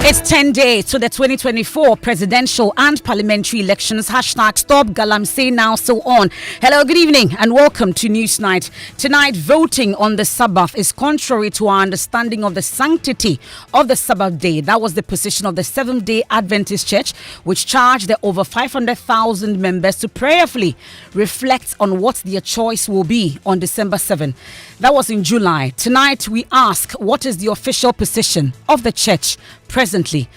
It's 10 days to the 2024 presidential and parliamentary elections. Hashtag Stop Galamsey Now So On. Hello, good evening and welcome to Newsnight. Tonight, voting on the Sabbath is contrary to our understanding of the sanctity of the Sabbath day. That was the position of the Seventh-day Adventist Church, which charged their over 500,000 members to prayerfully reflect on what their choice will be on December 7. That was in July. Tonight, we ask, what is the official position of the church presently?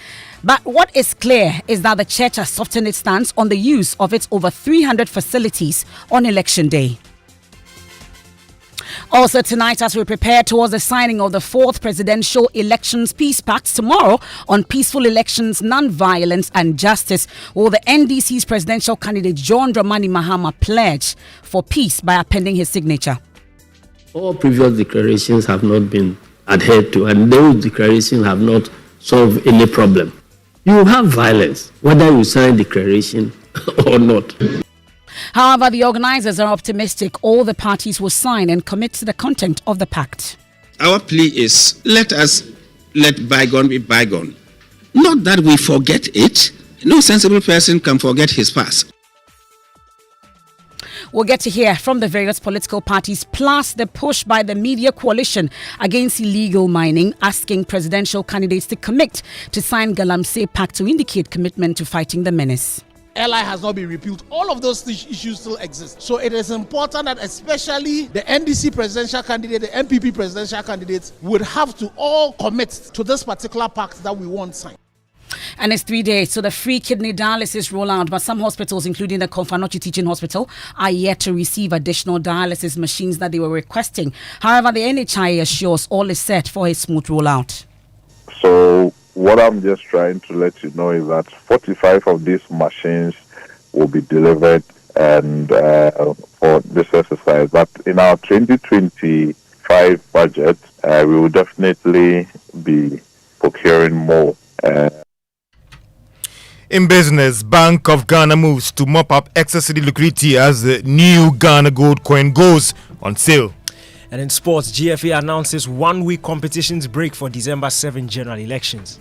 But what is clear is that the church has softened its stance on the use of its over 300 facilities on election day. Also tonight, as we prepare towards the signing of the 4th Presidential Elections Peace Pact tomorrow on peaceful elections, non-violence and justice, will the NDC's presidential candidate John Dramani Mahama pledge for peace by appending his signature. All previous declarations have not been adhered to, and those declarations have not solved any problem. You have violence, whether you sign declaration or not. However, the organizers are optimistic all the parties will sign and commit to the content of the pact. Our plea is, let bygone be bygone. Not that we forget it. No sensible person can forget his past. We'll get to hear from the various political parties, plus the push by the media coalition against illegal mining, asking presidential candidates to commit to sign Galamsey Pact to indicate commitment to fighting the menace. LI has not been repealed. All of those issues still exist. So it is important that especially the NDC presidential candidate, the MPP presidential candidates would have to all commit to this particular pact that we want signed. And it's 3 days to the free kidney dialysis rollout, but some hospitals, including the Konfanochi Teaching Hospital, are yet to receive additional dialysis machines that they were requesting. However, the NHI assures all is set for a smooth rollout. So what I'm just trying to let you know is that 45 of these machines will be delivered and for this exercise. But in our 2025 budget, we will definitely be procuring more. In business, Bank of Ghana moves to mop up excess liquidity as the new Ghana gold coin goes on sale. And in sports, GFA announces 1-week competitions break for December 7 general elections.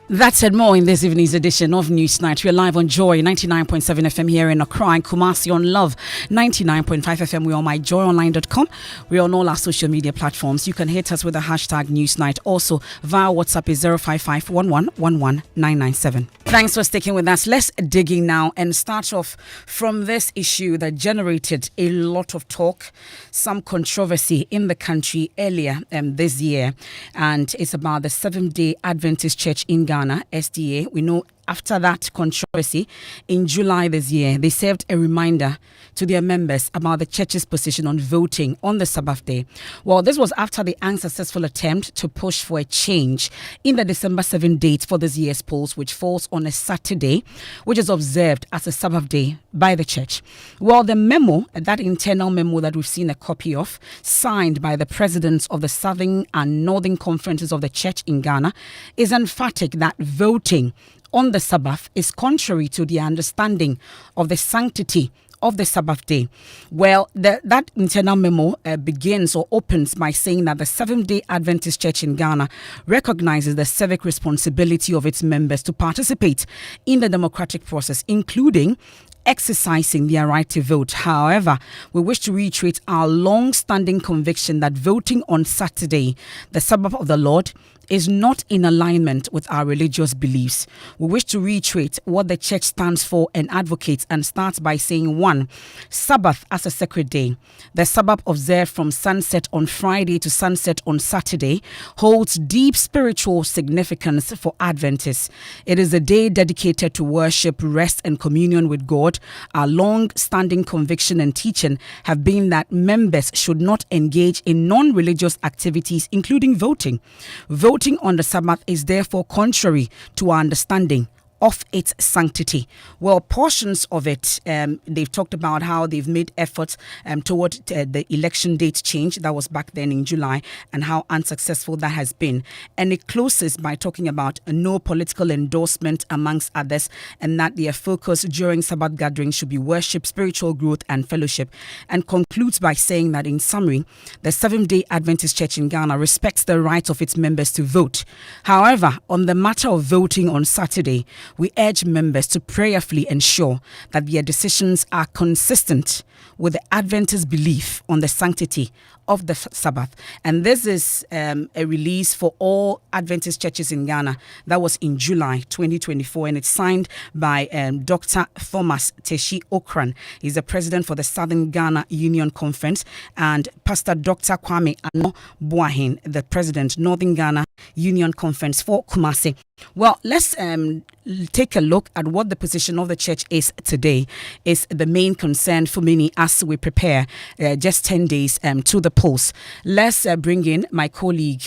That's and more in this evening's edition of Newsnight. We're live on Joy 99.7 FM here in Accra and Kumasi on Love 99.5 FM. We're on myjoyonline.com. We're on all our social media platforms. You can hit us with the hashtag Newsnight. Also, via WhatsApp is 055-11-11997. Thanks for sticking with us. Let's dig in now and start off from this issue that generated a lot of talk, some controversy in the country earlier this year. And it's about the Seventh-day Adventist Church in Ghana, SDA. We know after that controversy in July this year, they served a reminder to their members about the church's position on voting on the Sabbath day. Well, this was after the unsuccessful attempt to push for a change in the December 7 date for this year's polls, which falls on a Saturday, which is observed as a Sabbath day by the church. Well, the memo, that internal memo that we've seen a copy of, signed by the presidents of the Southern and Northern Conferences of the Church in Ghana, is emphatic that voting on the Sabbath is contrary to the understanding of the sanctity of the Sabbath day. Well, that internal memo begins or opens by saying that the Seventh-day Adventist Church in Ghana recognizes the civic responsibility of its members to participate in the democratic process, including exercising their right to vote. However, we wish to reiterate our long-standing conviction that voting on Saturday, the Sabbath of the Lord, is not in alignment with our religious beliefs. We wish to reiterate what the church stands for and advocates, and starts by saying, 1, Sabbath as a sacred day. The Sabbath observed from sunset on Friday to sunset on Saturday holds deep spiritual significance for Adventists. It is a day dedicated to worship, rest, and communion with God. Our long-standing conviction and teaching have been that members should not engage in non-religious activities, including voting. Voting on the Sabbath is therefore contrary to our understanding of its sanctity. Well, portions of it, they've talked about how they've made efforts toward the election date change that was back then in July, and how unsuccessful that has been. And it closes by talking about no political endorsement, amongst others, and that their focus during Sabbath gatherings should be worship, spiritual growth, and fellowship. And concludes by saying that, in summary, the Seventh-day Adventist Church in Ghana respects the right of its members to vote. However, on the matter of voting on Saturday, we urge members to prayerfully ensure that their decisions are consistent with the Adventist belief on the sanctity of the Sabbath. And this is a release for all Adventist churches in Ghana. That was in July 2024, and it's signed by Dr. Thomas Teshi Okran. He's the president for the Southern Ghana Union Conference, and Pastor Dr. Kwame Ano Boahin, the president, Northern Ghana Union Conference for Kumasi. Well, let's take a look at what the position of the church is today. Is the main concern for many as we prepare just 10 days to the polls. Let's bring in my colleague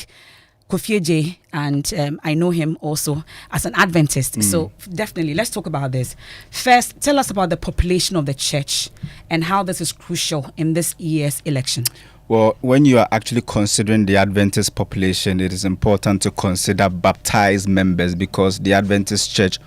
Kofi, and I know him also as an Adventist. So definitely, let's talk about this. First, tell us about the population of the church and how this is crucial in this year's election. Well, when you are actually considering the Adventist population, it is important to consider baptized members, because the Adventist Church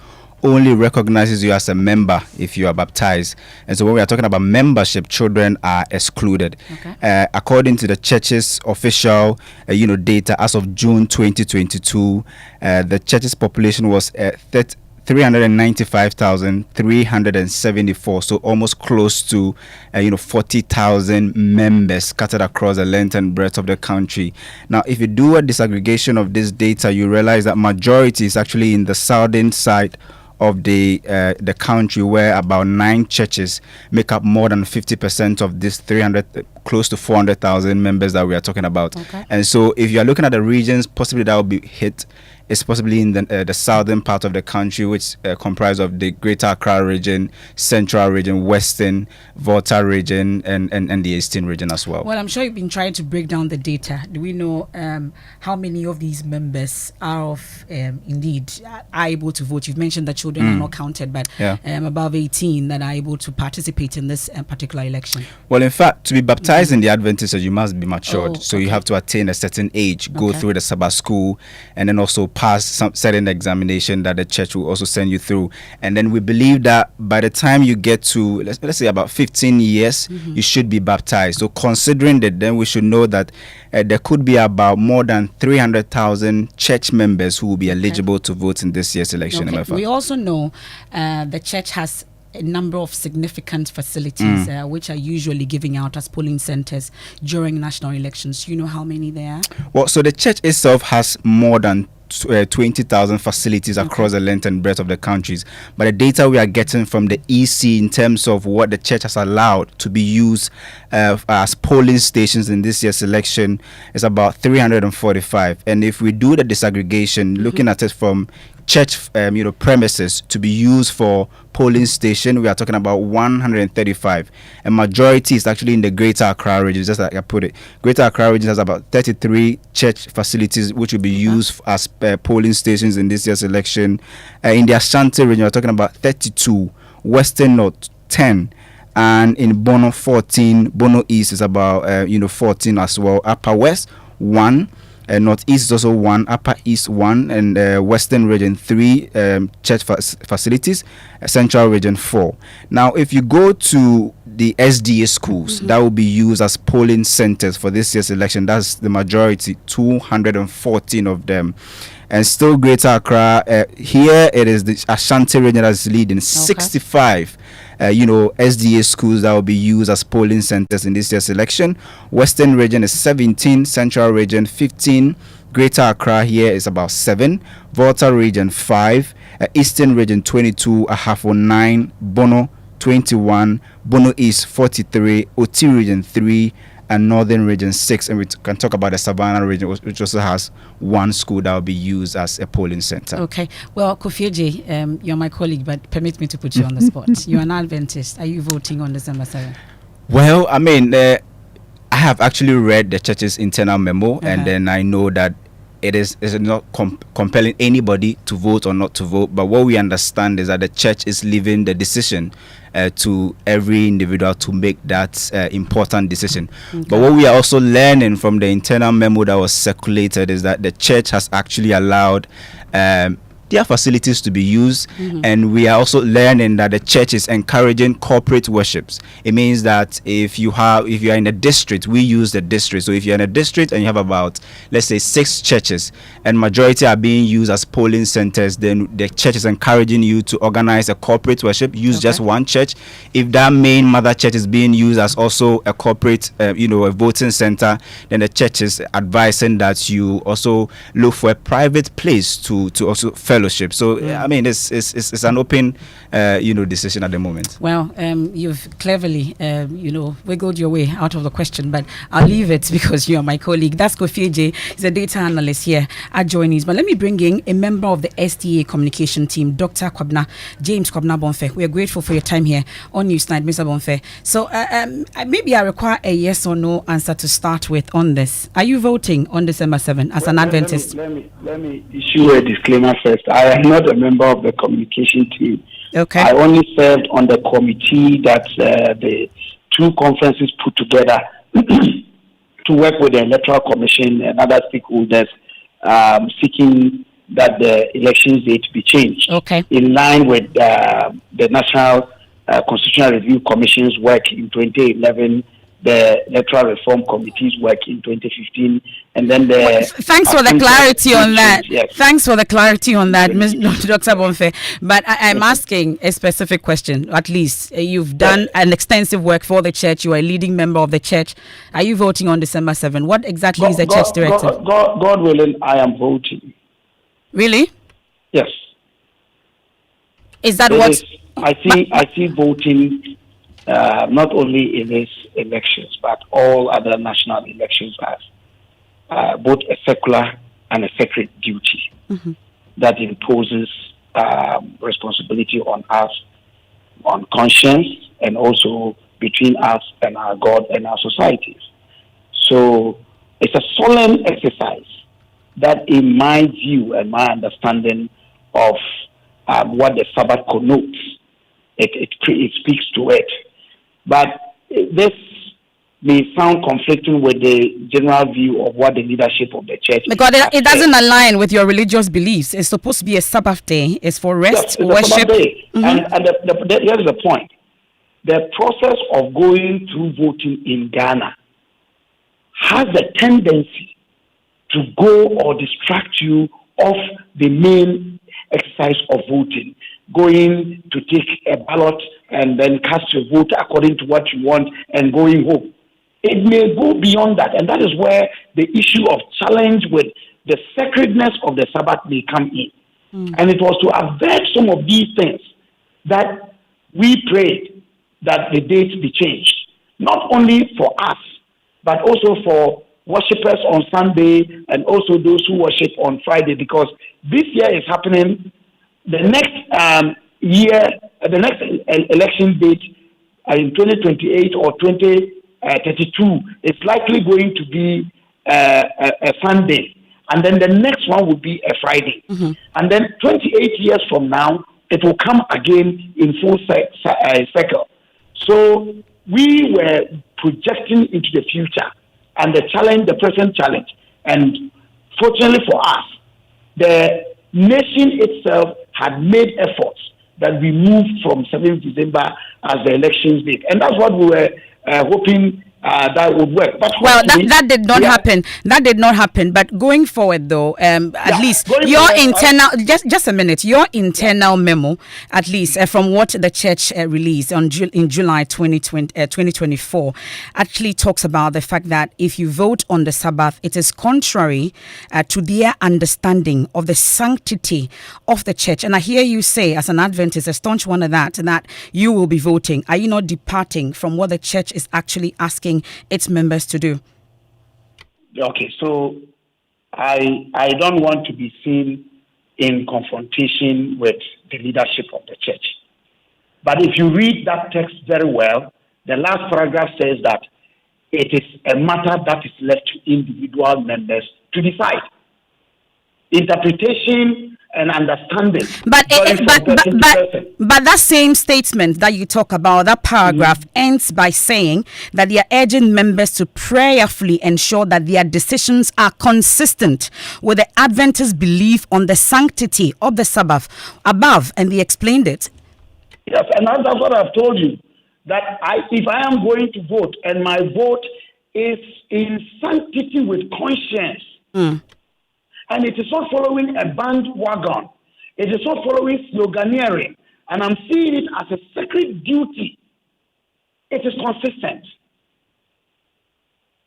only recognizes you as a member if you are baptized. And so when we are talking about membership, children are excluded. Okay. According to the church's official data as of June 2022, the church's population was 395,374, so almost close to 40,000 members scattered across the length and breadth of the country. Now, if you do a disaggregation of this data, you realize that majority is actually in the southern side of the country, where about 9 churches make up more than 50% of this 300, close to 400,000 members that we are talking about. Okay. And so if you are looking at the regions, possibly that will be hit. It's possibly in the southern part of the country, which comprise of the Greater Accra region, Central region, Western, Volta region, and the Eastern region as well. Well, I'm sure you've been trying to break down the data. Do we know how many of these members are indeed are able to vote? You've mentioned that children are not counted, but above 18 that are able to participate in this particular election. Well, in fact, to be baptized in the Adventist, you must be matured. So you have to attain a certain age, go through the Sabbath school, and then also pass some certain examination that the church will also send you through. And then we believe that by the time you get to let's say about 15 years, you should be baptized. So considering that, then we should know that there could be about more than 300,000 church members who will be eligible to vote in this year's election. We also know the church has a number of significant facilities which are usually giving out as polling centers during national elections. You know how many there are? Well, so the church itself has more than 20,000 facilities across the length and breadth of the countries. But the data we are getting from the EC in terms of what the church has allowed to be used as polling stations in this year's election is about 345. And if we do the disaggregation, looking at it from church premises to be used for polling station, we are talking about 135. A majority is actually in the Greater Accra region, just like I put it. Greater Accra region has about 33 church facilities which will be used as polling stations in this year's election. In the Ashanti region, we're talking about 32. Western North, 10. And in Bono, 14. Bono East is about 14 as well. Upper West, 1. Northeast is also 1, Upper East 1, and Western region 3 church facilities, Central region 4. Now, if you go to the SDA schools, that will be used as polling centers for this year's election. That's the majority, 214 of them. And still Greater Accra, here it is the Ashanti region that's leading, 65 SDA schools that will be used as polling centers in this year's election. Western region is 17, Central region 15, Greater Accra here is about 7, Volta region 5, Eastern region 22, Ahafo 9, Bono 21, Bono East 43, Oti region 3, and Northern region 6. And we can talk about the Savannah region, which also has 1 school that will be used as a polling center. Okay. Well, Kofi, you're my colleague, but permit me to put you on the spot. You're an Adventist. Are you voting on December 7th? Well, I have actually read the church's internal memo, and then I know that it is not compelling anybody to vote or not to vote. But what we understand is that the church is leaving the decision to every individual to make that important decision. Okay. But what we are also learning from the internal memo that was circulated is that the church has actually allowed their facilities to be used, and we are also learning that the church is encouraging corporate worships. It means that if you are in a district, we use the district. So if you're in a district and you have about, let's say, 6 churches, and majority are being used as polling centers, then the church is encouraging you to organize a corporate worship, use just one church. If that main mother church is being used as also a corporate, a voting center, then the church is advising that you also look for a private place to also fellowship. So I mean, it's an open decision at the moment. Well, you've cleverly wiggled your way out of the question, but I'll leave it because you're my colleague. That's Kofi J. He's a data analyst here at Joinees. But let me bring in a member of the SDA communication team, Dr. James Kwabena Bonfe. We are grateful for your time here on Newsnight, Mr. Bonfe. So maybe I require a yes or no answer to start with on this. Are you voting on December 7 as an Adventist? Let me issue a disclaimer first. I am not a member of the communication team. Okay. I only served on the committee that the 2 conferences put together to work with the Electoral Commission and other stakeholders seeking that the election date be changed. Okay. In line with the National Constitutional Review Commission's work in 2011, the Electoral Reform Committee's work in 2015, and then thanks for the clarity on that. Yes. Thanks for the clarity on that, Dr. Bonfe. But I'm asking a specific question. At least you've done an extensive work for the church. You are a leading member of the church. Are you voting on December 7? What exactly is the church directive? God willing, I am voting. Really? Yes. Is that what? I see voting. Not only in these elections, but all other national elections as both a secular and a sacred duty that imposes responsibility on us, on conscience, and also between us and our God and our societies. So it's a solemn exercise that, in my view and my understanding of what the Sabbath connotes, it speaks to it. But this may sound conflicting with the general view of what the leadership of the church. Because it doesn't align with your religious beliefs. It's supposed to be a Sabbath day. It's for rest, yes, worship. And here's the point. The process of going through voting in Ghana has a tendency to go or distract you off the main exercise of voting. Going to take a ballot and then cast your vote according to what you want and going home. It may go beyond that, and that is where the issue of challenge with the sacredness of the Sabbath may come in. And it was to avert some of these things that we prayed that the date be changed, not only for us, but also for worshippers on Sunday and also those who worship on Friday, because this year is happening. The next the next election date in 2028 or 2032 is likely going to be a Sunday, and then the next one will be a Friday, and then 28 years from now it will come again in full cycle. So we were projecting into the future and the present challenge, and fortunately for us, the nation itself had made efforts that we moved from 7th December as the elections date. And that's what we were hoping that would work. But that did not happen. That did not happen. But going forward, though, at least your internal, just a minute, your internal memo, at least from what the church released in July 2024, actually talks about the fact that if you vote on the Sabbath, it is contrary to their understanding of the sanctity of the church. And I hear you say, as an Adventist, a staunch one of that you will be voting. Are you not departing from what the church is actually asking its members to do? Okay, so I don't want to be seen in confrontation with the leadership of the church. But if you read that text very well, the last paragraph says that it is a matter that is left to individual members to decide. interpretation and understanding. But that same statement that you talk about, that paragraph ends by saying that they are urging members to prayerfully ensure that their decisions are consistent with the Adventist belief on the sanctity of the Sabbath above, and they explained it. Yes, and that's what I've told you, that if I am going to vote and my vote is in sanctity with conscience, and it is not following a bandwagon, it is not following sloganeering, and I'm seeing it as a sacred duty, it is consistent.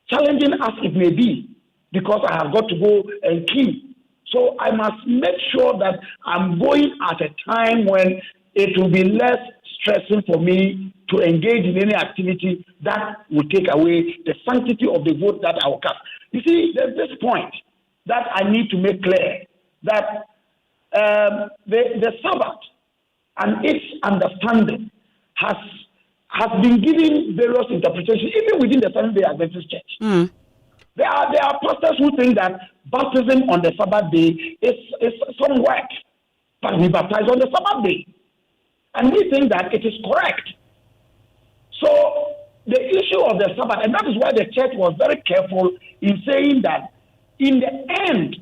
Challenging as it may be, because I have got to go and queue. So I must make sure that I'm going at a time when it will be less stressing for me to engage in any activity that will take away the sanctity of the vote that I will cast. You see, there's this point that I need to make clear, that the Sabbath and its understanding has been given various interpretations, even within the Seventh-day Adventist Church. There are pastors who think that baptism on the Sabbath day is some work, but we baptize on the Sabbath day. And we think that it is correct. So the issue of the Sabbath, and that is why the church was very careful in saying that in the end,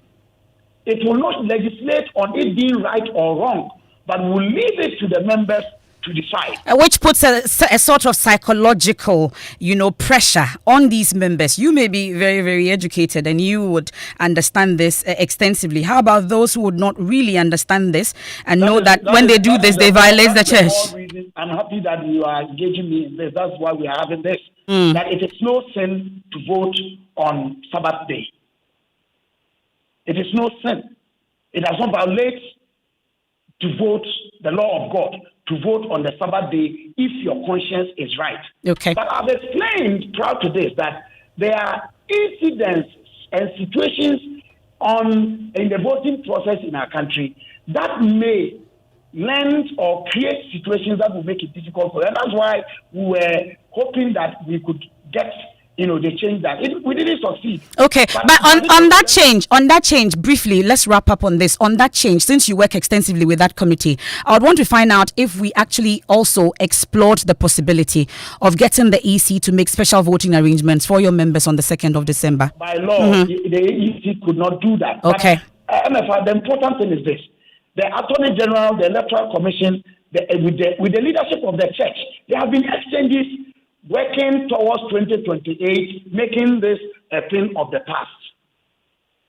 it will not legislate on it being right or wrong, but will leave it to the members to decide. Which puts a sort of psychological, pressure on these members. You may be very, very educated and you would understand this extensively. How about those who would not really understand this and know that when they do this, they violate the church? I'm happy that you are engaging me in this. That's why we are having this. That it is no sin to vote on Sabbath day. It is no sin. It does not violate to vote the law of God, to vote on the Sabbath day if your conscience is right. Okay. But I've explained prior to this that there are incidents and situations in the voting process in our country that may lend or create situations that will make it difficult for them. That's why we were hoping that we could get they changed that. We didn't succeed. Okay, but on that change, briefly, let's wrap up on this. On that change, since you work extensively with that committee, I would want to find out if we actually also explored the possibility of getting the EC to make special voting arrangements for your members on the 2nd of December. By law, the EC could not do that. Okay. But, MFR, the important thing is this. The Attorney General, the Electoral Commission, with the leadership of the church, there have been exchanges working towards 2028, making this a thing of the past.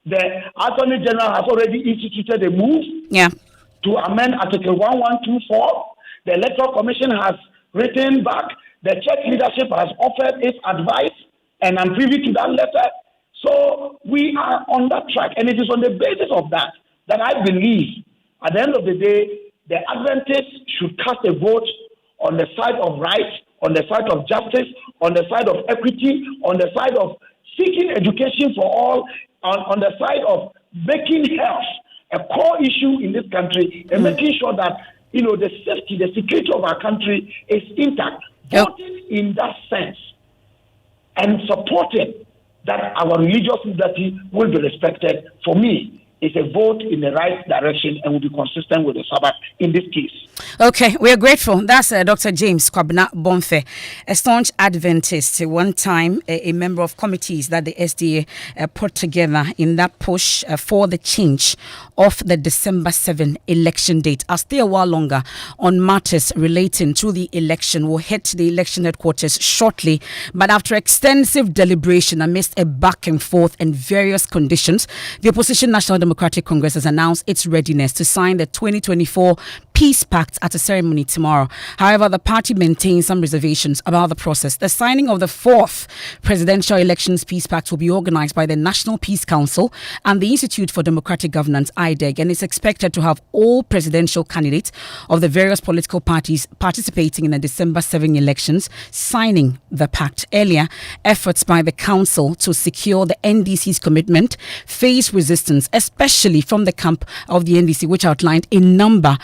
The Attorney General has already instituted a move to amend Article 1124. The Electoral Commission has written back. The church leadership has offered its advice, and I'm privy to that letter. So we are on that track, and it is on the basis of that I believe, at the end of the day, the Adventists should cast a vote on the side of right, on the side of justice, on the side of equity, on the side of seeking education for all, on the side of making health a core issue in this country, and making sure that the safety, the security of our country is intact. Voting in that sense and supporting that our religious liberty will be respected, for me, is a vote in the right direction and will be consistent with the Sabbath in this case. Okay, we are grateful. That's Dr. James Kwabena Bonfe, a staunch Adventist, one time a member of committees that the SDA put together in that push for the change of the December 7 election date. I'll stay a while longer on matters relating to the election. We'll head to the election headquarters shortly, but after extensive deliberation amidst a back and forth and various conditions, the opposition National Democratic Congress has announced its readiness to sign the 2024 Peace Pact at a ceremony tomorrow. However, the party maintains some reservations about the process. The signing of the 4th Presidential Elections Peace Pact will be organized by the National Peace Council and the Institute for Democratic Governance, IDEG, and is expected to have all presidential candidates of the various political parties participating in the December 7 elections signing the pact. Earlier, efforts by the council to secure the NDC's commitment faced resistance, especially from the camp of the NDC, which outlined a number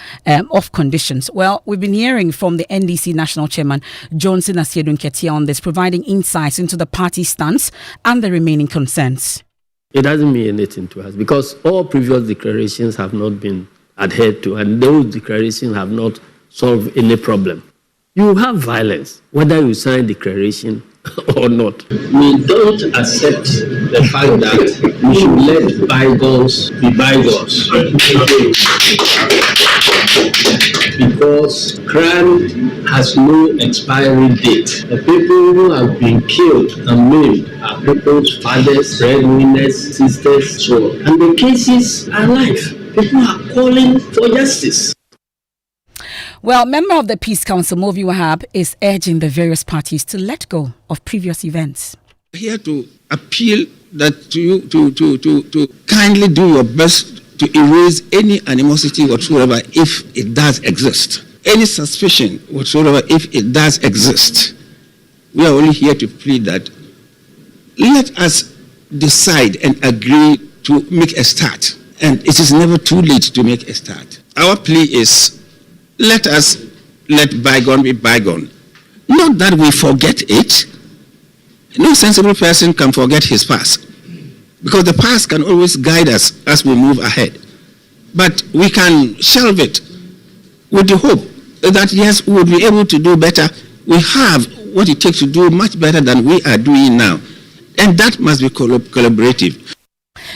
of conditions. Well, we've been hearing from the NDC National Chairman, Asiedu Nketia, on this, providing insights into the party's stance and the remaining concerns. It doesn't mean anything to us because all previous declarations have not been adhered to, and those declarations have not solved any problem. You have violence, whether you sign declaration or not. We don't accept the fact that we should let bygones be bygones. Because crime has no expiry date. The people who have been killed and maimed are people's fathers, breadwinners, sisters, so on. And the cases are live. People are calling for justice. Well, member of the Peace Council, Movi Wahab, is urging the various parties to let go of previous events. Here to appeal that to you to kindly do your best to erase any animosity whatsoever if it does exist. Any suspicion whatsoever if it does exist. We are only here to plead that let us decide and agree to make a start. And it is never too late to make a start. Our plea is let bygone be bygone. Not that we forget it. No sensible person can forget his past. Because the past can always guide us as we move ahead. But we can shelve it with the hope that, yes, we will be able to do better. We have what it takes to do much better than we are doing now. And that must be collaborative.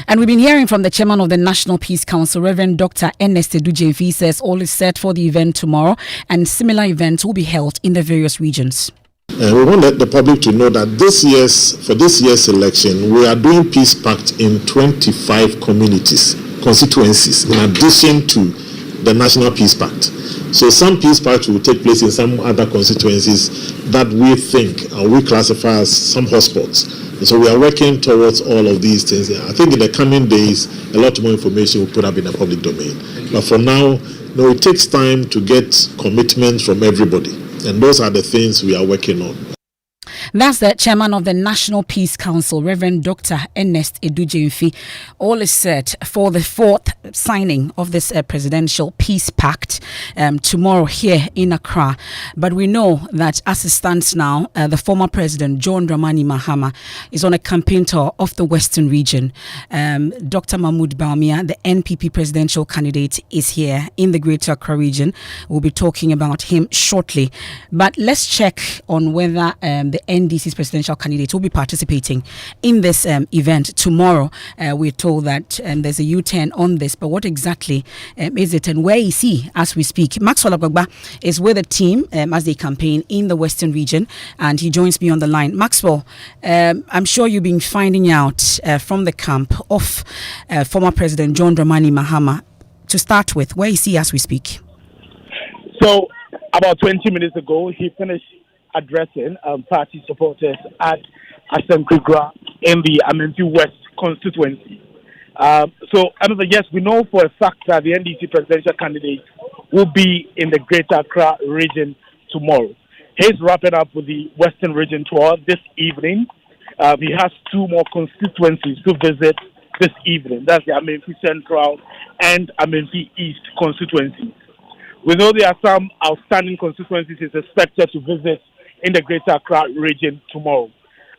And we've been hearing from the chairman of the National Peace Council, Reverend Dr. Asiedu. He says all is set for the event tomorrow and similar events will be held in the various regions. We want the public to know that for this year's election, we are doing Peace Pact in 25 constituencies, in addition to the National Peace Pact. So some Peace Pact will take place in some other constituencies that we think and we classify as some hotspots. And so we are working towards all of these things. I think in the coming days, a lot more information will put up in the public domain. But for now, it takes time to get commitments from everybody. And those are the things we are working on. That's the chairman of the National Peace Council, Reverend Dr. Asiedu. All is set for the fourth signing of this presidential peace pact tomorrow here in Accra. But we know that as it stands now, the former president, John Dramani Mahama, is on a campaign tour of the Western region. Dr. Mahmoud Bawumia, the NPP presidential candidate, is here in the Greater Accra region. We'll be talking about him shortly. But let's check on whether the NDC's presidential candidate will be participating in this event tomorrow. We're told that there's a U-turn on this, but what exactly is it and where is he as we speak? Maxwell Agbagba is with the team as they campaign in the Western region, and he joins me on the line. Maxwell, I'm sure you've been finding out from the camp of former President John Dramani Mahama. To start with, where is he as we speak? So, about 20 minutes ago, he finished addressing party supporters at Asiedu in the Amenfi West constituency. Yes, we know for a fact that the NDC presidential candidate will be in the Greater Accra region tomorrow. He's wrapping up with the Western region tour this evening. He has two more constituencies to visit this evening. That's the Amenfi Central and Amenfi East constituencies. We know there are some outstanding constituencies he's expected to visit in the Greater Accra region tomorrow.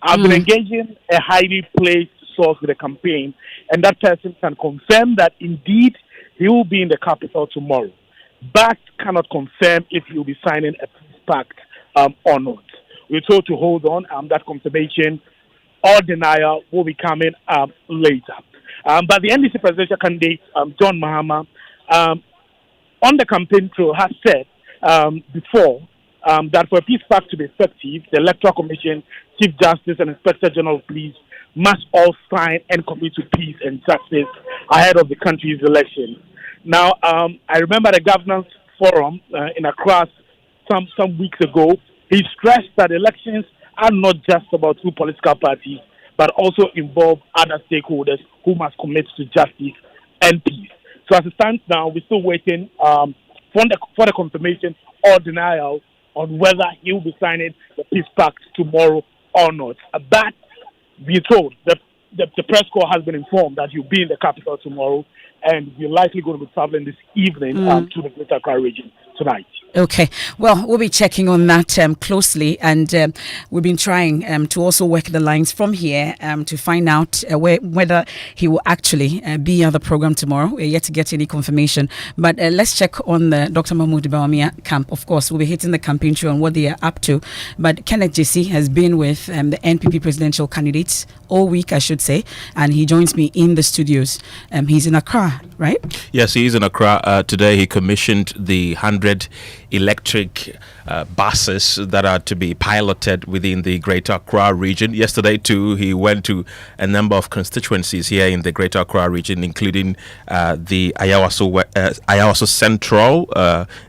I've been engaging a highly placed source with the campaign, and that person can confirm that indeed he will be in the capital tomorrow, but cannot confirm if he will be signing a peace pact or not. We're told to hold on. That confirmation or denial will be coming later. But the NDC presidential candidate, John Mahama, on the campaign trail has said before that for a peace pact to be effective, the Electoral Commission, Chief Justice, and Inspector General of Police must all sign and commit to peace and justice ahead of the country's election. Now, I remember the Governance Forum in Accra some weeks ago. He stressed that elections are not just about two political parties, but also involve other stakeholders who must commit to justice and peace. So as it stands now, we're still waiting for the confirmation or denial on whether he will be signing the peace pact tomorrow or not. But we're told that the press corps has been informed that he'll be in the capital tomorrow, and we're likely going to be traveling this evening to the Greater Accra region tonight. Okay, well, we'll be checking on that closely, and we've been trying to also work the lines from here to find out whether he will actually be at the program tomorrow. We're yet to get any confirmation, but let's check on the Dr. Mahmoud Bawumia camp. Of course, we'll be hitting the campaign trail on what they are up to, but Kenneth JC has been with the NPP presidential candidates all week, I should say, and he joins me in the studios. He's in Accra, right? Yes, he is in Accra. Today he commissioned the 100 electric buses that are to be piloted within the Greater Accra region. Yesterday, too, he went to a number of constituencies here in the Greater Accra region, including the Ayawaso Central,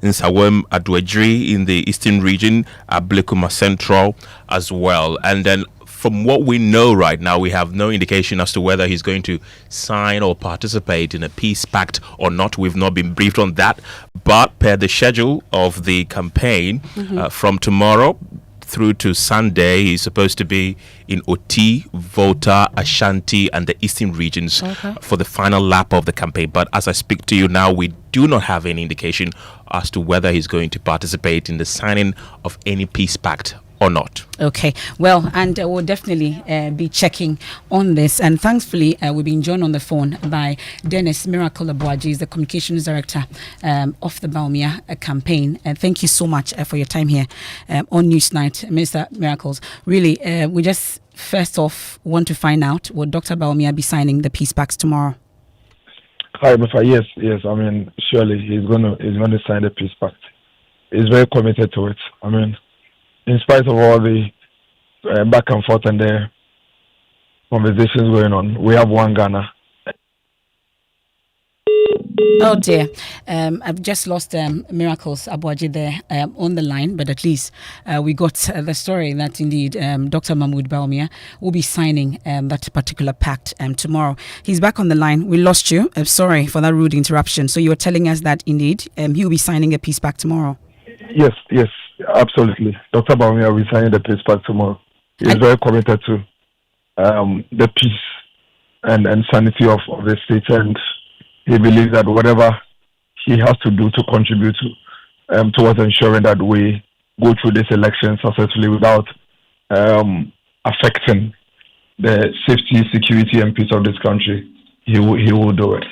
in Sawem Adwedri in the Eastern region, Blekuma Central as well. And then from what we know right now, we have no indication as to whether he's going to sign or participate in a peace pact or not. We've not been briefed on that. But per the schedule of the campaign, from tomorrow through to Sunday, he's supposed to be in Oti, Volta, Ashanti, and the eastern regions for the final lap of the campaign. But as I speak to you now, we do not have any indication as to whether he's going to participate in the signing of any peace pact or not. Okay, well, and we'll definitely be checking on this. And thankfully, we've been joined on the phone by Dennis Miracle Abuaji, is the communications director of the Bawumia campaign. Thank you so much for your time here on Newsnight, Mr. Miracles. Really, we just first off want to find out, will Dr. Bawumia be signing the peace pacts tomorrow? Hi, Mufa. Yes. I mean, surely he's going to sign the peace pact. He's very committed to it. I mean, in spite of all the back and forth and the conversations going on, we have one Ghana. Oh dear, I've just lost Miracles Abuaji there on the line, but at least we got the story that indeed Dr. Mahmoud Bawumia will be signing that particular pact tomorrow. He's back on the line. We lost you. I'm sorry for that rude interruption. So you were telling us that indeed he'll be signing a peace pact tomorrow. Yes, absolutely. Dr. Bawumia will be signing the peace pact tomorrow. He's very committed to the peace and sanity of the state, and he believes that whatever he has to do to contribute towards ensuring that we go through this election successfully without affecting the safety, security, and peace of this country, he will do it.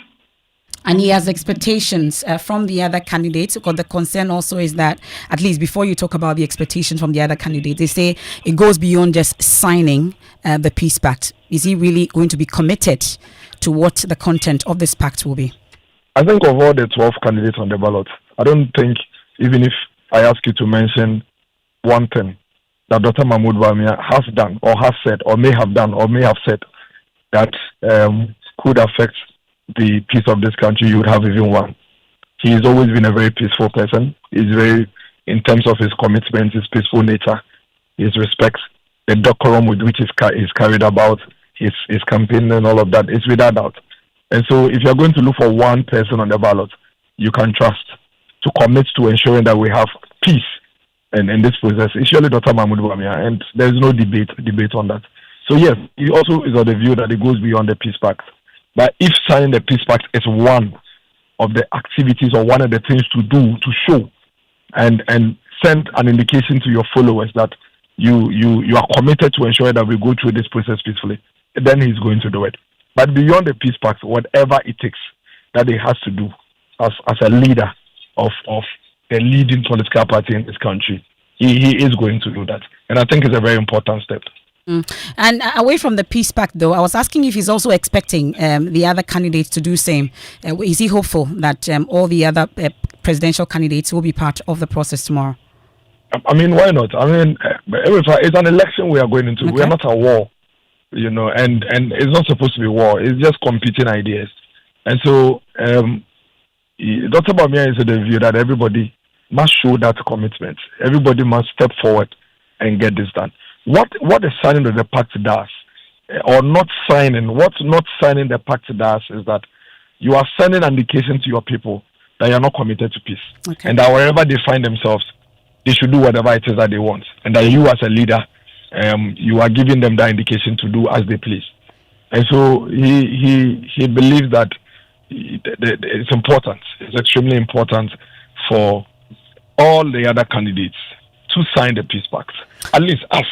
And he has expectations from the other candidates, because the concern also is that, at least before you talk about the expectations from the other candidates, they say it goes beyond just signing the peace pact. Is he really going to be committed to what the content of this pact will be? I think of all the 12 candidates on the ballot, I don't think, even if I ask you to mention one thing that Dr. Mahmoud Bawumia has done or has said or may have done or may have said that could affect the peace of this country, you would have even one. He's always been a very peaceful person. He's very, in terms of his commitment, his peaceful nature, his respect, the decorum with which he's carried about his campaign and all of that, it's without doubt. And so if you're going to look for one person on the ballot you can trust to commit to ensuring that we have peace in this process, it's surely Dr. Mahmoud Bawumia, and there's no debate on that. So yes, he also is of the view that it goes beyond the peace pact. But if signing the peace pact is one of the activities or one of the things to do to show and send an indication to your followers that you are committed to ensure that we go through this process peacefully, then he's going to do it. But beyond the peace pact, whatever it takes that he has to do as a leader of the leading political party in this country, he is going to do that. And I think it's a very important step. And away from the peace pact, though, I was asking if he's also expecting the other candidates to do same. Is he hopeful that all the other presidential candidates will be part of the process tomorrow? I mean, why not? I mean, it's an election we are going into. Okay. We are not at war, and it's not supposed to be war. It's just competing ideas. And so Dr. Bawumia is of the view that everybody must show that commitment. Everybody must step forward and get this done. What the signing of the pact does, or not signing, what not signing the pact does is that you are sending an indication to your people that you are not committed to peace. Okay. And that wherever they find themselves, they should do whatever it is that they want. And that you as a leader, you are giving them that indication to do as they please. And so he believes that it's important, it's extremely important for all the other candidates to sign the peace pact, at least as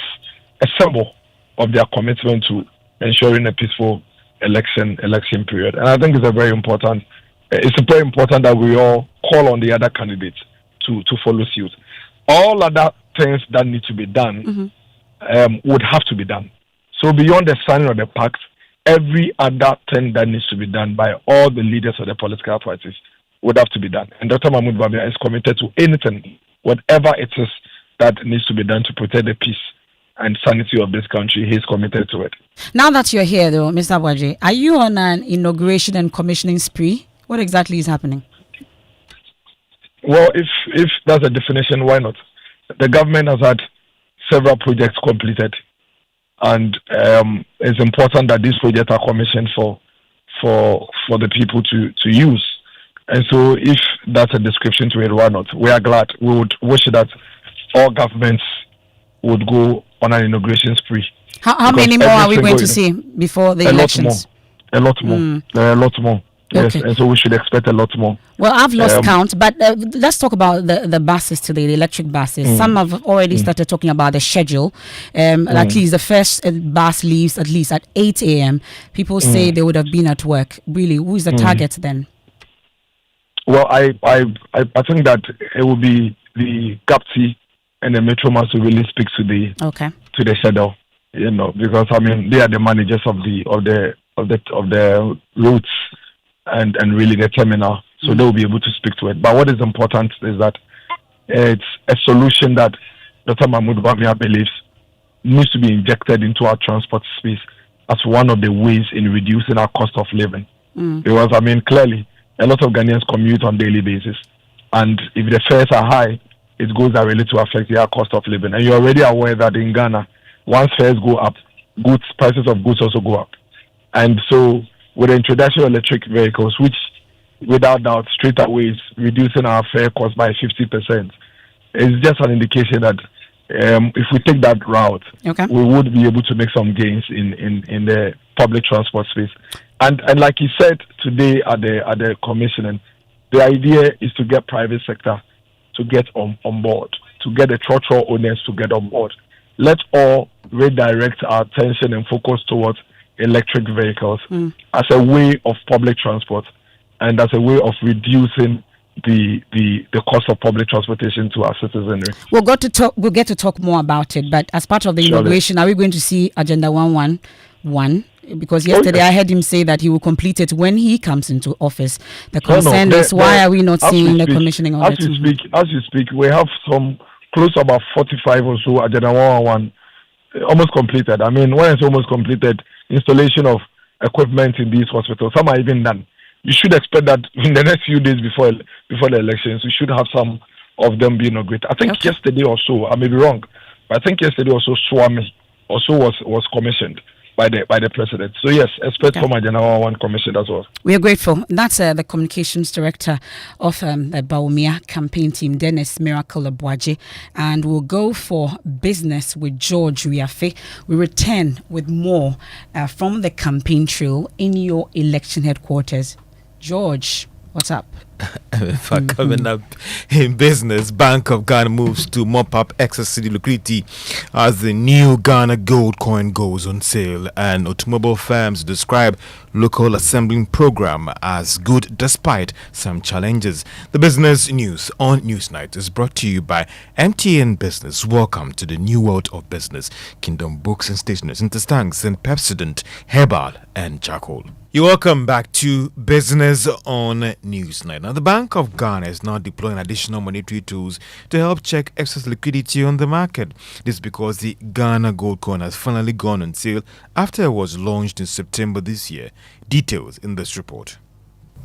a symbol of their commitment to ensuring a peaceful election period. And I think it's very important that we all call on the other candidates to follow suit. All other things that need to be done would have to be done. So beyond the signing of the pact, every other thing that needs to be done by all the leaders of the political parties would have to be done. And Dr. Mahmoud Bawumia is committed to anything, whatever it is that needs to be done to protect the peace and sanity of this country. He's committed to it. Now that you're here, though, Mr. Boaji, are you on an inauguration and commissioning spree? What exactly is happening? Well, if that's a definition, why not? The government has had several projects completed, and it's important that these projects are commissioned for the people to use. And so, if that's a description to it, why not? We are glad. We would wish that all governments would go on an inauguration spree. How many more are we going to see before the elections? A lot more. Yes, okay. And so we should expect a lot more. Well, I've lost count, but let's talk about the buses today, the electric buses. Some have already started talking about the schedule. At least the first bus leaves at least at 8 a.m. People say they would have been at work. Really, who is the target then? Well, I think that it will be the GAPTI and the Metromas who really speak to the schedule. You know, because I mean they are the managers of the routes and really the terminal, so they will be able to speak to it. But what is important is that it's a solution that Dr. Mahmoud Bawumia believes needs to be injected into our transport space as one of the ways in reducing our cost of living. Because I mean clearly a lot of Ghanaians commute on a daily basis, and if the fares are high, it goes directly to affect their cost of living. And you're already aware that in Ghana, once fares go up, prices of goods also go up. And so with the introduction of electric vehicles, which without doubt straight away is reducing our fare cost by 50%, it's just an indication that if we take that route, we would be able to make some gains in the public transport space. And like he said today at the commissioning, the idea is to get private sector to get on board, to get the trotro owners to get on board. Let's all redirect our attention and focus towards electric vehicles as a way of public transport and as a way of reducing the cost of public transportation to our citizenry. We'll get to talk more about it, but as part of the inauguration, are we going to see Agenda 111? Because yesterday I heard him say that he will complete it when he comes into office. The concern is why are we not seeing the commissioning of it? As you speak, we have some close to about 45 or so Agenda 111 almost completed. I mean, when it's almost completed, installation of equipment in these hospitals, some are even done. You should expect that in the next few days before the elections, we should have some of them be inaugurated. I think yesterday or so, I may be wrong, but I think yesterday or so, Swami also was commissioned by the president. So yes, expect from Agenda 111 commission as well. We are grateful. That's the communications director of the Bawumia campaign team, Dennis Miracle Abuaji, and we'll go for business with George Riafe. We return with more from the campaign trail in your election headquarters. George, what's up? Coming up in business, Bank of Ghana moves to mop up excess city liquidity as the new Ghana gold coin goes on sale, and automobile firms describe local assembling program as good despite some challenges. The business news on Newsnight is brought to you by MTN Business. Welcome to the new world of business. Kingdom Books and Stationers, Interstanks and Pepsodent, Herbal and Charcoal. You're welcome back to Business on Newsnight. Now, the Bank of Ghana is now deploying additional monetary tools to help check excess liquidity on the market. This is because the Ghana gold coin has finally gone on sale after it was launched in September this year. Details in this report.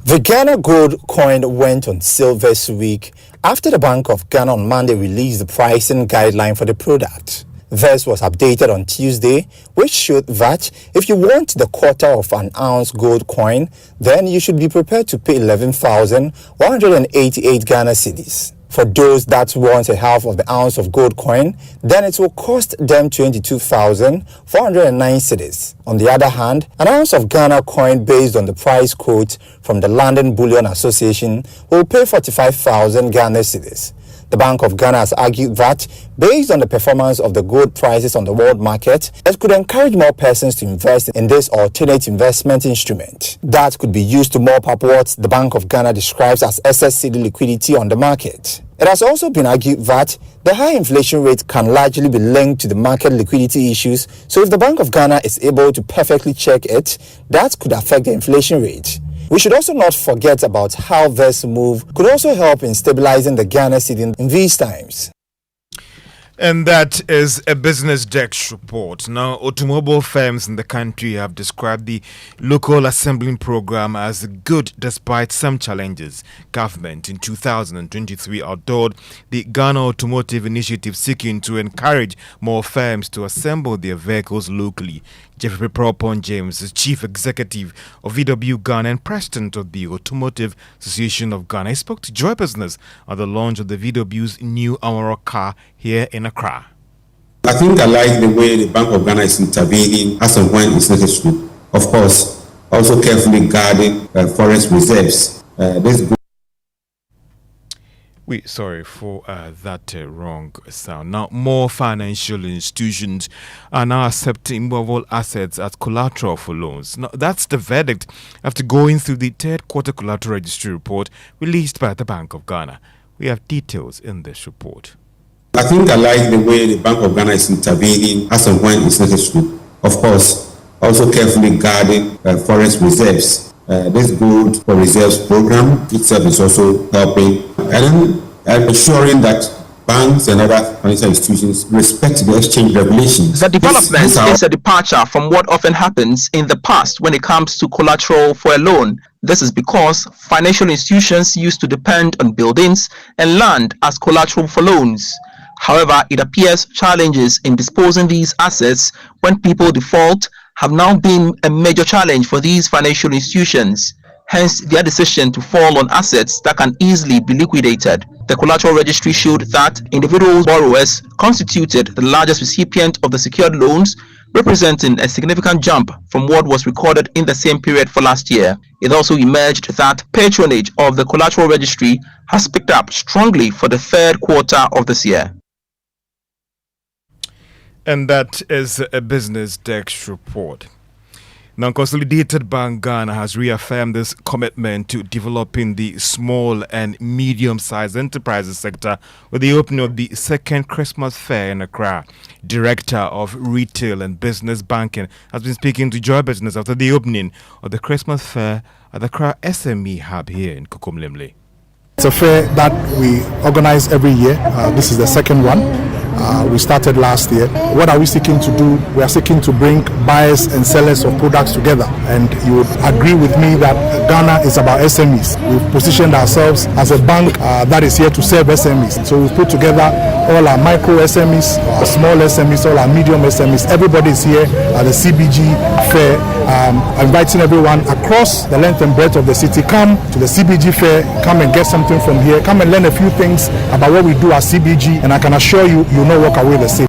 The Ghana gold coin went on sale this week after the Bank of Ghana on Monday released the pricing guideline for the product. This was updated on Tuesday, which showed that if you want the quarter of an ounce gold coin, then you should be prepared to pay 11,188 Ghana cedis. For those that want a half of the ounce of gold coin, then it will cost them 22,409 cedis. On the other hand, an ounce of Ghana coin based on the price quote from the London Bullion Association will pay 45,000 Ghana cedis. The The Bank of Ghana has argued that, based on the performance of the gold prices on the world market, it could encourage more persons to invest in this alternate investment instrument that could be used to mop up what the Bank of Ghana describes as excess cedi liquidity on the market. It has also been argued that the high inflation rate can largely be linked to the market liquidity issues, so if the Bank of Ghana is able to perfectly check it, that could affect the inflation rate. We should also not forget about how this move could also help in stabilizing the Ghana cedi in these times. And that is a Business Desk report. Now, automobile firms in the country have described the local assembling program as good despite some challenges. Government in 2023 outlawed the Ghana Automotive Initiative seeking to encourage more firms to assemble their vehicles locally. Jeffrey Propon James is Chief Executive of VW Ghana and President of the Automotive Association of Ghana. He spoke to Joy Business at the launch of the VW's new Amarok car here in Accra. I think I like the way the Bank of Ghana is intervening as and when it's necessary. Of course, also carefully guarding forest reserves. Sorry for that wrong sound. Now, more financial institutions are now accepting immovable assets as collateral for loans. Now, that's the verdict after going through the third quarter collateral registry report released by the Bank of Ghana. We have details in this report. I think I like the way the Bank of Ghana is intervening as and when it's necessary. Of course, also carefully guarding forest reserves. This Gold for Reserves program itself is also helping and ensuring that banks and other financial institutions respect the exchange regulations. The development is a departure from what often happens in the past when it comes to collateral for a loan. This is because financial institutions used to depend on buildings and land as collateral for loans. However, it appears challenges in disposing these assets when people default have now been a major challenge for these financial institutions, hence their decision to fall on assets that can easily be liquidated. The collateral registry showed that individual borrowers constituted the largest recipient of the secured loans, representing a significant jump from what was recorded in the same period for last year. It also emerged that patronage of the collateral registry has picked up strongly for the third quarter of this year. And that is a Business Desk report. Now, Consolidated Bank Ghana has reaffirmed its commitment to developing the small and medium-sized enterprises sector with the opening of the second Christmas fair in Accra. Director of Retail and Business Banking has been speaking to Joy Business after the opening of the Christmas fair at the Accra SME Hub here in Kokomlemle. It's a fair that we organize every year. This is the second one. We started last year. What are we seeking to do? We are seeking to bring buyers and sellers of products together. And you would agree with me that Ghana is about SMEs. We've positioned ourselves as a bank that is here to serve SMEs. So we've put together all our micro SMEs, our small SMEs, all our medium SMEs. Everybody is here at the CBG fair, inviting everyone across the length and breadth of the city. Come to the CBG fair, come and get something from here, come and learn a few things about what we do at CBG, and I can assure you, you'll not walk away the same.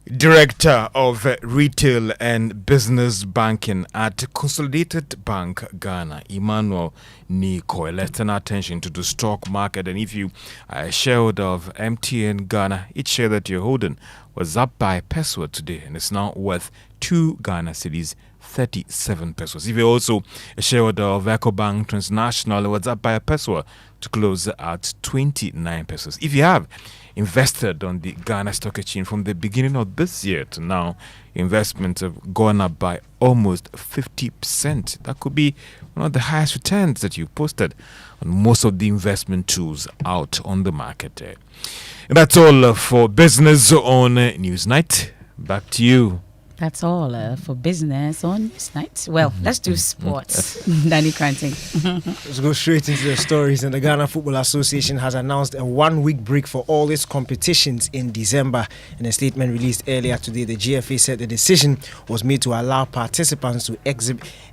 Director of Retail and Business Banking at Consolidated Bank Ghana, Emmanuel Nikoy, let's turn our attention to the stock market. And if you are a shareholder of MTN Ghana, each share that you're holding was up by a peso today and it's now worth 2 Ghana cedis, 37 pesos. If you're also a shareholder of EcoBank Transnational, it was up by a peso to close at 29 pesos. If you have invested on the Ghana Stock Exchange from the beginning of this year to now, investments have gone up by almost 50%. That could be one of the highest returns that you've posted on most of the investment tools out on the market. And that's all for Business on Newsnight. Back to you. That's all for Business on Newsnight. Well, let's do sports. Danny Cranting. Let's go straight into the stories. And the Ghana Football Association has announced a 1-week break for all its competitions in December. In a statement released earlier today, the GFA said the decision was made to allow participants to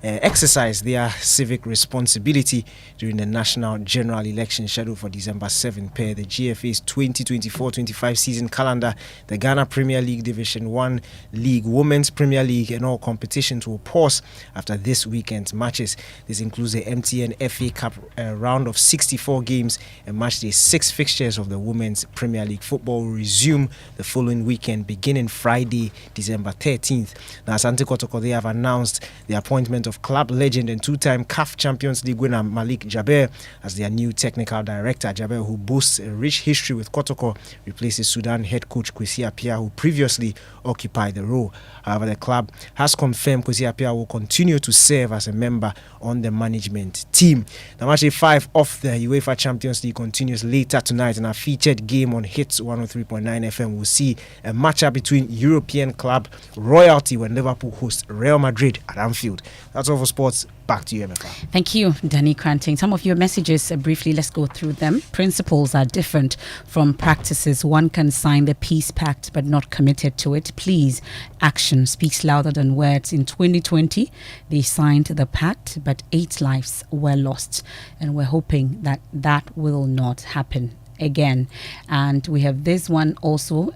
exercise their civic responsibility during the national general election scheduled for December 7 per the GFA's 2024-25 season calendar. The Ghana Premier League Division 1 League Women Women's Premier League and all competitions will pause after this weekend's matches. This includes the MTN FA Cup round of 64 games and match day 6 fixtures of the Women's Premier League. Football will resume the following weekend, beginning Friday, December 13th. Now, Asante Kotoko, they have announced the appointment of club legend and two-time CAF Champions League winner Malik Jaber as their new technical director. Jaber, who boasts a rich history with Kotoko, replaces Sudan head coach Kwesi Appiah, who previously occupied the role. However, the club has confirmed Kwesi Appiah will continue to serve as a member on the management team. Now, match day 5 of the UEFA Champions League continues later tonight, and our featured game on Hits 103.9 FM will see a matchup between European club Royalty when Liverpool hosts Real Madrid at Anfield. That's all for sports. Back to you, MFA. Thank you, Danny Cranting. Some of your messages, briefly, let's go through them. Principles are different from practices. One can sign the peace pact but not committed to it. Please, action speaks louder than words. In 2020, they signed the pact, but 8 lives were lost. And we're hoping that that will not happen again. And we have this one also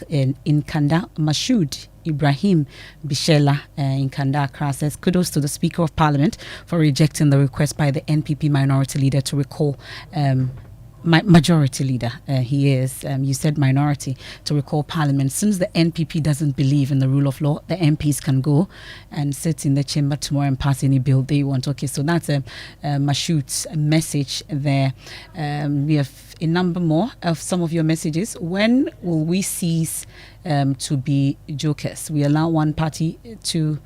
in Kanda, Mashoud Ibrahim Bishela in Kanda Accra says, kudos to the Speaker of Parliament for rejecting the request by the NPP minority leader to recall majority leader, he is, you said minority, to recall Parliament. Since the NPP doesn't believe in the rule of law, the MPs can go and sit in the chamber tomorrow and pass any bill they want. Okay, so that's a Mashoot's message there. We have a number more of some of your messages. When will we cease to be jokers? We allow one party to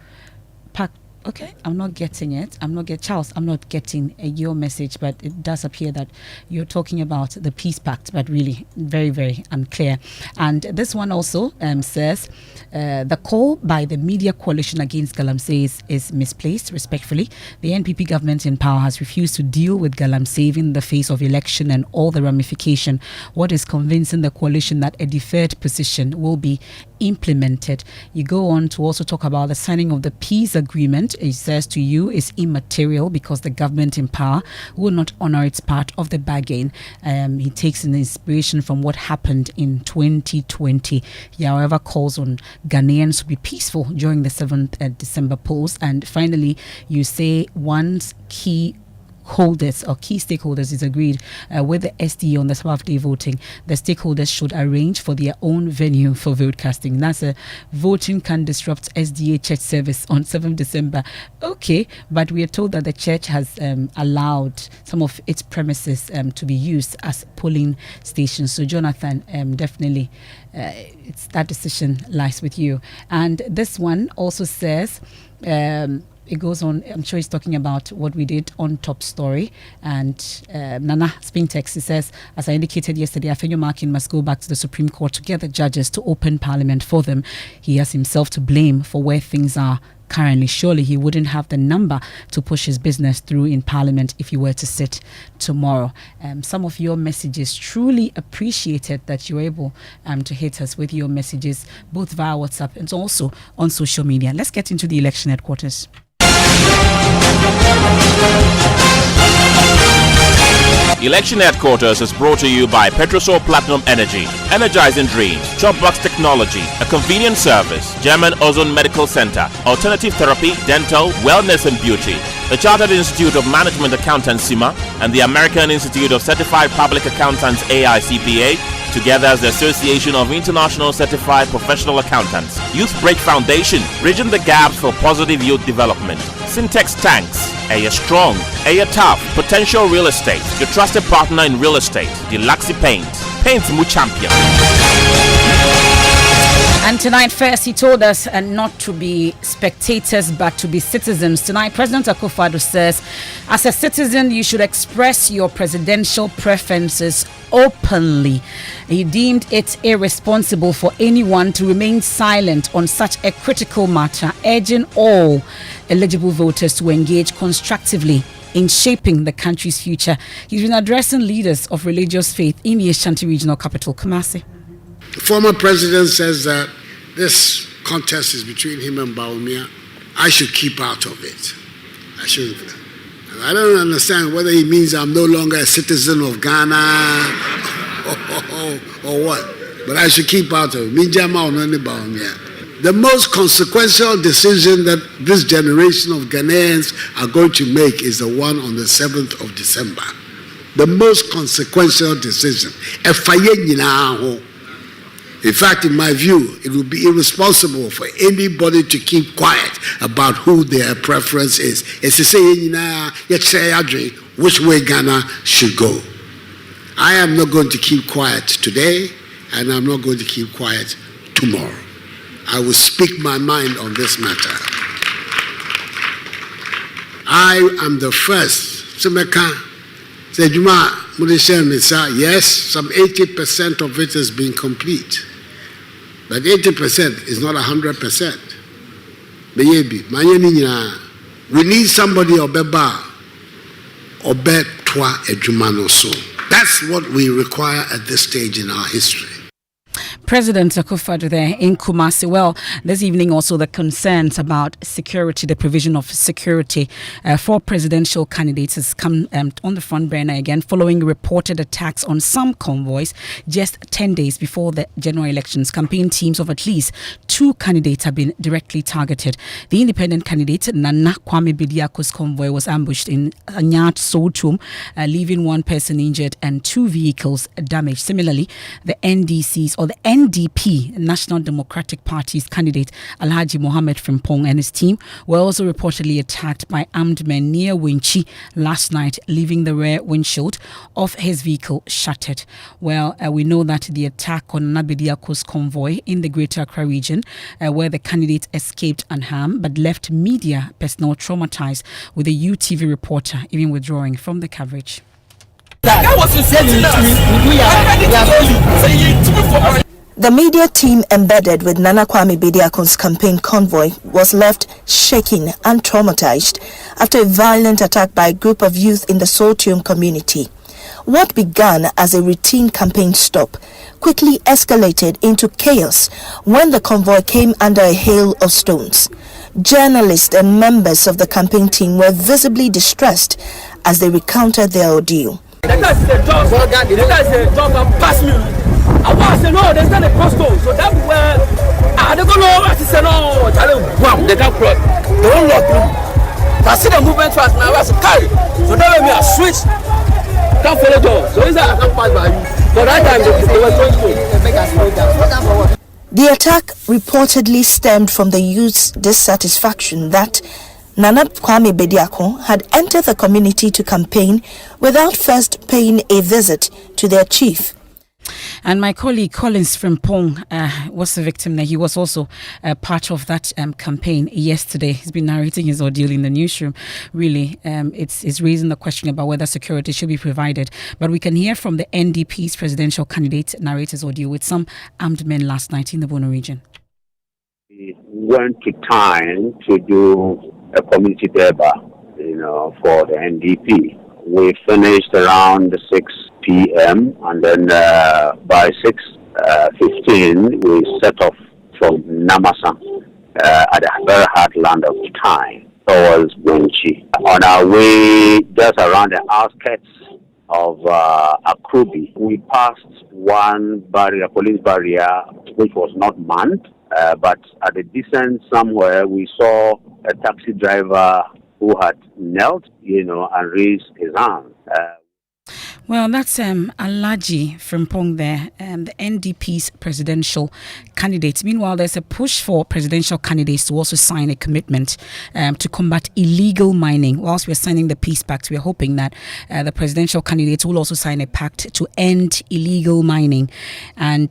pack. Okay, I'm not getting it. Charles, I'm not getting your message, but it does appear that you're talking about the peace pact, but really very, very unclear. And this one also says, the call by the media coalition against Galamsey is misplaced, respectfully. The NPP government in power has refused to deal with Galamsey in the face of election and all the ramification. What is convincing the coalition that a deferred position will be implemented? You go on to also talk about the signing of the peace agreement. It says to you is immaterial because the government in power will not honor its part of the bargain. He takes an inspiration from what happened in 2020. He, however, calls on Ghanaians to be peaceful during the 7th December polls. And finally, you say once key stakeholders disagreed with the SDA on the Saturday voting, the stakeholders should arrange for their own venue for vote casting. That's voting can disrupt SDA church service on 7th December. Okay, but we are told that the church has allowed some of its premises to be used as polling stations. So Jonathan, definitely it's that decision lies with you. And this one also says, it goes on, I'm sure he's talking about what we did on Top Story. And Nana Spintex, it says, as I indicated yesterday, Afenyo Markin must go back to the Supreme Court to get the judges to open Parliament for them. He has himself to blame for where things are currently. Surely he wouldn't have the number to push his business through in Parliament if he were to sit tomorrow. Some of your messages, truly appreciated that you're able to hit us with your messages, both via WhatsApp and also on social media. Let's get into the election headquarters. Election Headquarters is brought to you by Petrosol Platinum Energy, Energizing Dreams, Chopbox Technology, a convenient service, German Ozone Medical Center, Alternative Therapy, Dental, Wellness and Beauty, the Chartered Institute of Management Accountants (CIMA), and the American Institute of Certified Public Accountants (AICPA), together as the Association of International Certified Professional Accountants. Youth Break Foundation, bridging the gaps for positive youth development. Syntex Tanks, Air Strong, Air Tough, Potential Real Estate, your trusted partner in real estate. Deluxe Paint, Paints Mu Champion. And tonight, first, he told us not to be spectators, but to be citizens. Tonight, President Akufo-Addo says, as a citizen, you should express your presidential preferences openly. He deemed it irresponsible for anyone to remain silent on such a critical matter, urging all eligible voters to engage constructively in shaping the country's future. He's been addressing leaders of religious faith in the Ashanti regional capital, Kumasi. The former president says that this contest is between him and Bawumia. I should keep out of it. I shouldn't. And I don't understand whether he means I'm no longer a citizen of Ghana or what. But I should keep out of it. Minjama only Bawumia. The most consequential decision that this generation of Ghanaians are going to make is the one on the 7th of December. The most consequential decision. In fact, in my view, it would be irresponsible for anybody to keep quiet about who their preference is. It's to say, which way Ghana should go. I am not going to keep quiet today, and I'm not going to keep quiet tomorrow. I will speak my mind on this matter. I am the first. Yes, some 80% of it has been complete. But 80% is not 100%. We need somebody obeba obetwa ejumano so. That's what we require at this stage in our history. President Akufo-Addo there in Kumasi. Well, this evening also the concerns about security, the provision of security for presidential candidates has come on the front burner again following reported attacks on some convoys just 10 days before the general elections. Campaign teams of at least 2 candidates have been directly targeted. The independent candidate Nana Kwame Bediako's convoy was ambushed in Anyat Sotum, leaving 1 person injured and 2 vehicles damaged. Similarly, the NDC's or the NDP, National Democratic Party's candidate Alhaji Mohammed Frimpong and his team were also reportedly attacked by armed men near Winchi last night, leaving the rear windshield of his vehicle shattered. Well, we know that the attack on Nabediako's convoy in the Greater Accra region, where the candidate escaped unharmed but left media personnel traumatized, with a UTV reporter even withdrawing from the coverage. The media team embedded with Nana Kwame Bediako's campaign convoy was left shaken and traumatized after a violent attack by a group of youth in the Soltium community. What began as a routine campaign stop quickly escalated into chaos when the convoy came under a hail of stones. Journalists and members of the campaign team were visibly distressed as they recounted their ordeal. I was saying, no, there's not a Costco. So that's where I don't know what to say. No, they can't cross. They won't lock me. I see the movement fast now. I said, carry. So that way, I switch. Can't follow doors. So is that I can't pass by you. So that time, they were going to. The attack reportedly stemmed from the youth's dissatisfaction that Nana Kwame Bediako had entered the community to campaign without first paying a visit to their chief. And my colleague Collins Frimpong was the victim there. He was also part of that campaign yesterday. He's been narrating his ordeal in the newsroom. Really, it's raising the question about whether security should be provided. But we can hear from the NDP's presidential candidate narrate his ordeal with some armed men last night in the Bono region. We went to time to do a community deba, for the NDP. We finished around 6 p.m. and then by 6:15 we set off from Namasa at a very hard land of time towards Wenchi. On our way, just around the outskirts of Akrubi, we passed one barrier, police barrier, which was not manned, but at a distance somewhere we saw a taxi driver who had knelt, and raised his hand. Well, that's Alhaji Frimpong there, the NDP's presidential candidate. Meanwhile, there's a push for presidential candidates to also sign a commitment to combat illegal mining. Whilst we're signing the Peace Pact, we're hoping that the presidential candidates will also sign a pact to end illegal mining. And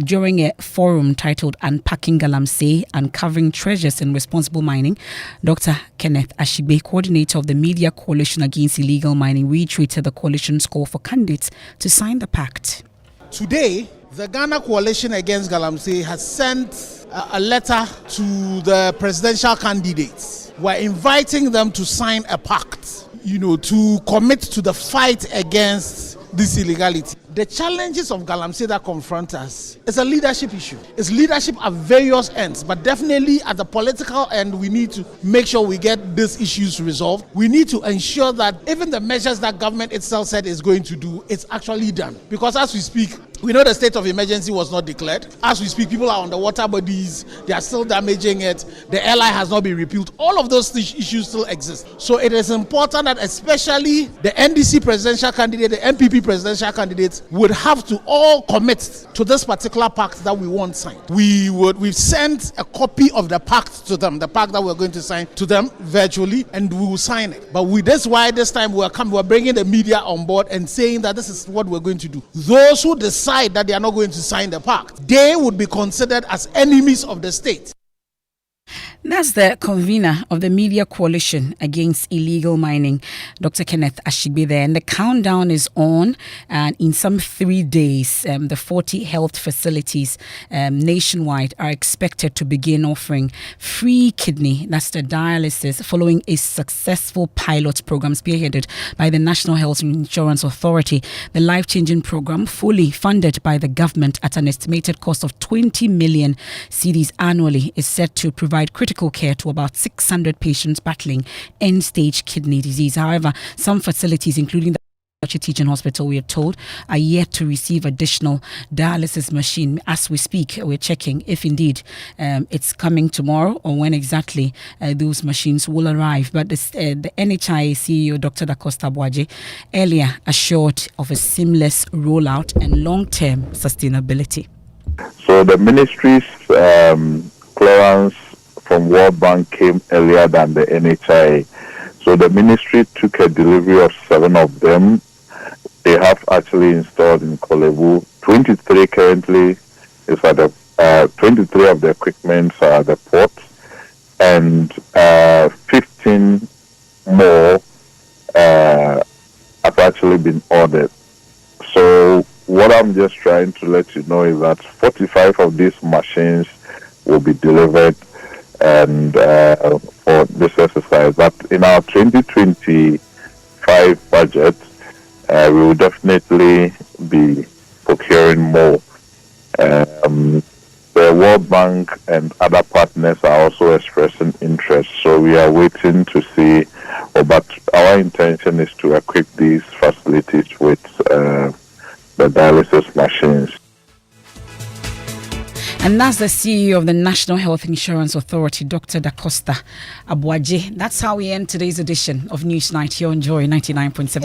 during a forum titled Unpacking Galamsey, Uncovering Treasures in Responsible Mining, Dr. Kenneth Ashigbe, coordinator of the Media Coalition Against Illegal Mining, reiterated the coalition's call for candidates to sign the pact. Today, the Ghana Coalition Against Galamsey has sent a letter to the presidential candidates. We're inviting them to sign a pact, to commit to the fight against this illegality. The challenges of Galamsey that confront us is a leadership issue. It's leadership at various ends, but definitely at the political end, we need to make sure we get these issues resolved. We need to ensure that even the measures that government itself said is going to do, it's actually done. Because as we speak, We know the state of emergency was not declared. As we speak, people are on the water bodies. They are still damaging it. The airline has not been repealed. All of those issues still exist. So it is important that especially the NDC presidential candidate, the MPP presidential candidates would have to all commit to this particular pact that we want signed. We've sent a copy of the pact to them, the pact that we're going to sign to them virtually, and we will sign it. But that's why this time we're bringing the media on board and saying that this is what we're going to do. Those who decide that they are not going to sign the pact, they would be considered as enemies of the state. That's the convener of the Media Coalition Against Illegal Mining, Dr. Kenneth Ashigbe there. And the countdown is on. And in some 3 days, the 40 health facilities nationwide are expected to begin offering free kidney, that's the dialysis, following a successful pilot program spearheaded by the National Health Insurance Authority. The life-changing program, fully funded by the government at an estimated cost of 20 million cedis annually, is set to provide critical care to about 600 patients battling end-stage kidney disease. However, some facilities, including the Teaching Hospital, we are told, are yet to receive additional dialysis machine. As we speak, we're checking if indeed it's coming tomorrow or when exactly those machines will arrive. But the NHIA CEO, Dr. Da Costa Abuaje, earlier assured of a seamless rollout and long-term sustainability. So the ministry's clearance from World Bank came earlier than the NHIA. So the ministry took a delivery of 7 of them. They have actually installed in Kolebu. 23 currently is at the 23 of the equipment are at the port, and 15 more have actually been ordered. So what I'm just trying to let you know is that 45 of these machines will be delivered and for this exercise. But in our 2025 budget, we will definitely be procuring more. The World Bank and other partners are also expressing interest, so we are waiting to see. But our intention is to equip these facilities with the dialysis machines. And that's the CEO of the National Health Insurance Authority, Dr. Da Costa Abuaje. That's how we end today's edition of Newsnight here on Joy 99.7.